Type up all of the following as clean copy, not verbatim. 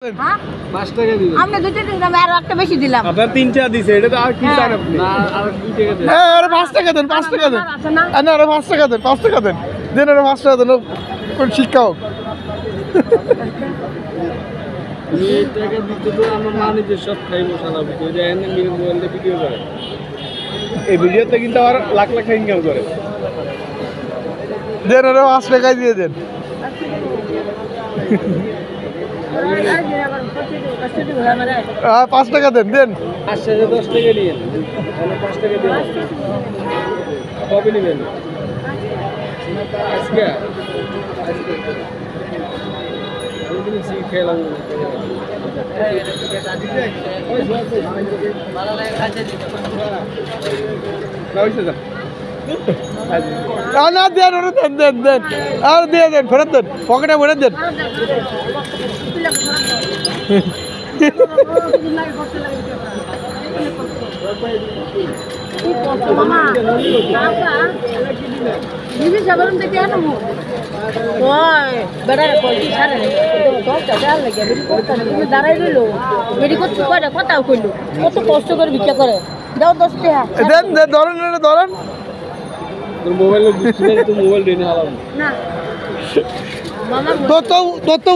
হ্যাঁ 5 টাকা দিবেন। আমরা দুটো দিলাম আর একটা বেশি দিলাম। আপনার 3 টাকা দিছে, এটা তো আর কি চান আপনি? না আর 2 টাকা দেন। হ্যাঁ আরে 5 টাকা দেন, 5 টাকা দেন। আছে না? না আরে 5 টাকা দেন, 5 টাকা দেন। দেন আরে 5 টাকা দেন। কোন শিক্ষা হোক। এই টাকা দিতে তো আমার মানে যে সব খাইবো শালা ভিডিও দেন, মিল মোবাইলে ভিডিও করে। এই ভিডিওতে কিন্তু আর লাখ লাখ ইনকাম করে। দেন আরে 5 টাকা দিয়ে দেন। 5 টাকা দেন, দেন। 5 টাকা 10 টাকা নিয়েন। তাহলে 5 টাকা দিন। কবে নেবেন? আজকে আমি কিন্তু সি খেলাম না। না দেন ওরে দেন, দেন দেন। আর দিয়ে দেন, ফেরত দেন, পকেটে ভরে দেন। দিবি সাধারণ থেকে আনো ওই বেড়া কইছি ছাড়ে তো চাল লাগে বেরি করতে তুমি দাঁড়াই রইলো বেরি করতে কয়টা কথাও কইলো কত কষ্ট করে ভিক্ষা করে দাও 10 টাকা দেন দেন, ধরেন এটা ধরেন। তোর মোবাইলে ডিসপ্লে তো মোবাইল দেনে আলাম না মামা তত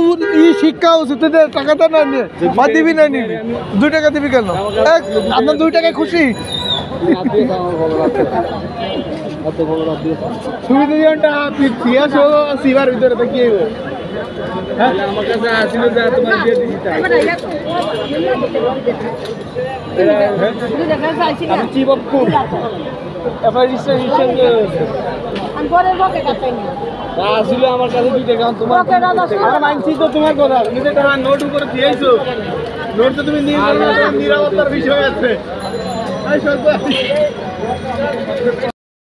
ই শিক্ষা উচিত টাকা দেন না নিয়ে বা দিবি না নিবি 2 টাকা দিবি কেন? আপনার 2 টাকায় খুশি? আপনি আমার ভালো লাগছে এত ভালো লাগছে তুমি দুজনটা পিয়াস হো সিবার ভিতরে তো কি হইব? হ্যাঁ আমার কাছে আসলে যা তোমার দিয়ে দিছি তাই আমি chip of code FI registration আমি পরে বকে কাটাই না আসলে আমার কাছে 2 টাকা তোমার বকে দাদা আর মানছি তো তোমার কথা তুমি যে তোমার নোট উপরে দিয়েছো নোট তো তুমি নিয়ে নিরাপত্তার বিষয় আছে এই সব